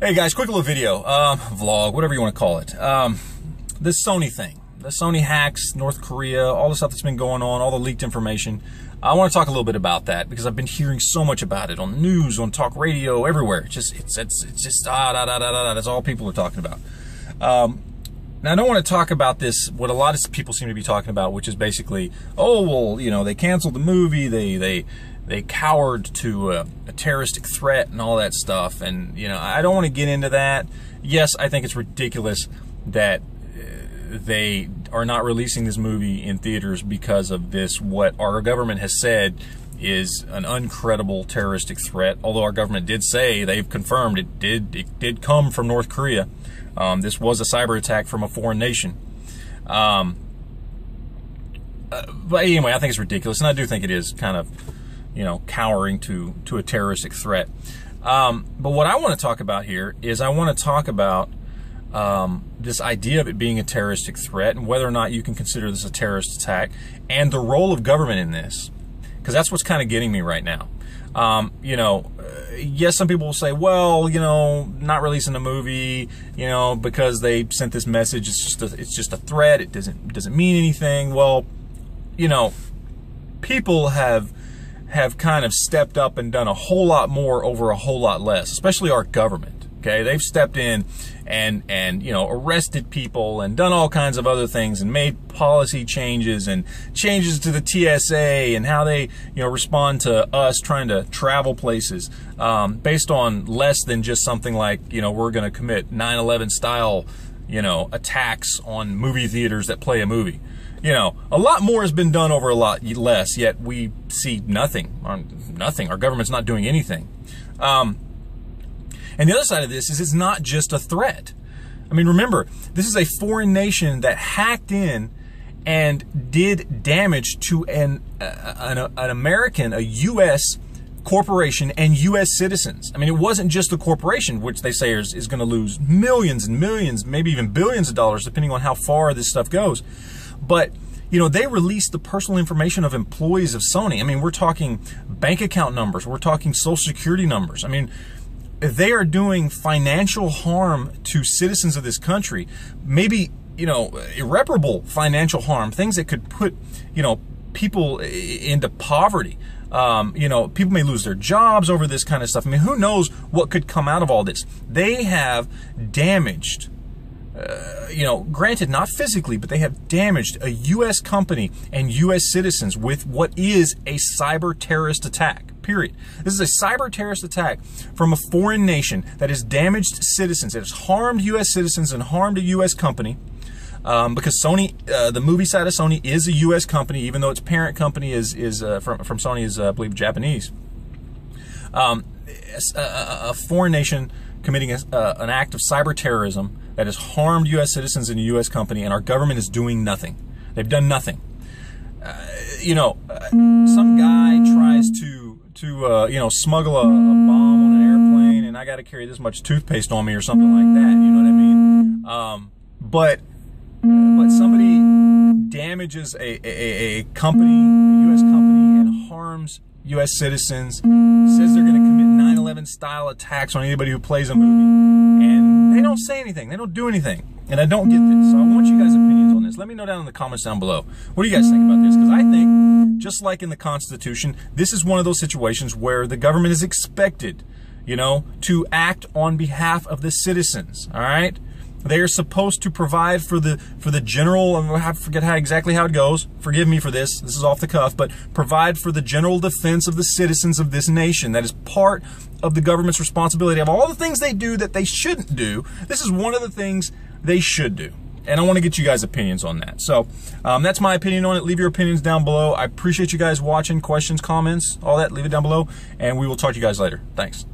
Hey guys, quick little video, vlog, whatever you want to call it. This Sony thing, the Sony hacks, North Korea, all the stuff that's been going on, all the leaked information. I want to talk a little bit about that because I've been hearing so much about it on the news, on talk radio, everywhere. It's just that's all people are talking about. Now I don't want to talk about this, what a lot of people seem to be talking about, which is basically, oh, well, you know, they canceled the movie, they cowered to a terroristic threat and all that stuff. And, you know, I don't want to get into that. Yes, I think it's ridiculous that they are not releasing this movie in theaters because of this, what our government has said is an uncredible terroristic threat. Although our government did say, they've confirmed it did come from North Korea. This was a cyber attack from a foreign nation. But anyway, I think it's ridiculous, and I do think it is kind of, you know, cowering to a terroristic threat. But what I want to talk about here is I want to talk about this idea of it being a terroristic threat and whether or not you can consider this a terrorist attack and the role of government in this, because that's what's kind of getting me right now. You know, yes, some people will say, well, you know, not releasing the movie, you know, because they sent this message, it's just a threat, it doesn't mean anything. Well, you know, people have kind of stepped up and done a whole lot more over a whole lot less, especially our government. Okay, they've stepped in and you know, arrested people and done all kinds of other things and made policy changes and changes to the TSA and how they, you know, respond to us trying to travel places based on less than just something like, you know, we're going to commit 9/11 style, you know, attacks on movie theaters that play a movie. You know, a lot more has been done over a lot less, yet we see nothing. Our government's not doing anything. And the other side of this is it's not just a threat. I mean, remember, this is a foreign nation that hacked in and did damage to an American, a U.S. corporation and U.S. citizens. I mean, it wasn't just the corporation, which they say is going to lose millions and millions, maybe even billions of dollars, depending on how far this stuff goes. But, you know, they released the personal information of employees of Sony. I mean, we're talking bank account numbers. We're talking social security numbers. I mean, they are doing financial harm to citizens of this country, maybe, you know, irreparable financial harm, things that could put, you know, people into poverty. You know, people may lose their jobs over this kind of stuff. I mean, who knows what could come out of all this? They have damaged, you know, granted not physically, but they have damaged a U.S. company and U.S. citizens with what is a cyber terrorist attack. Period. This is a cyber terrorist attack from a foreign nation that has damaged citizens. It has harmed U.S. citizens and harmed a U.S. company because Sony, the movie side of Sony, is a U.S. company, even though its parent company is from Sony is, I believe, Japanese. A foreign nation committing an act of cyber terrorism that has harmed U.S. citizens and a U.S. company, and our government is doing nothing. They've done nothing. You know, some guy tries to you know, smuggle a bomb on an airplane, and I got to carry this much toothpaste on me or something like that. You know what I mean? But somebody damages a company, a U.S. company, and harms U.S. citizens, says they're going to commit 9/11 style attacks on anybody who plays a movie, and they don't say anything. They don't do anything. And I don't get this. So I want you guys' opinions on this. Let me know down in the comments down below. What do you guys think about this? Because I think, just like in the Constitution, this is one of those situations where the government is expected, you know, to act on behalf of the citizens. All right? They are supposed to provide for the general, I forget exactly how it goes. Forgive me for this. This is off the cuff, but provide for the general defense of the citizens of this nation. That is part of the government's responsibility. Of all the things they do that they shouldn't do, this is one of the things they should do. And I want to get you guys' opinions on that. So that's my opinion on it. Leave your opinions down below. I appreciate you guys watching. Questions, comments, all that, leave it down below. And we will talk to you guys later. Thanks.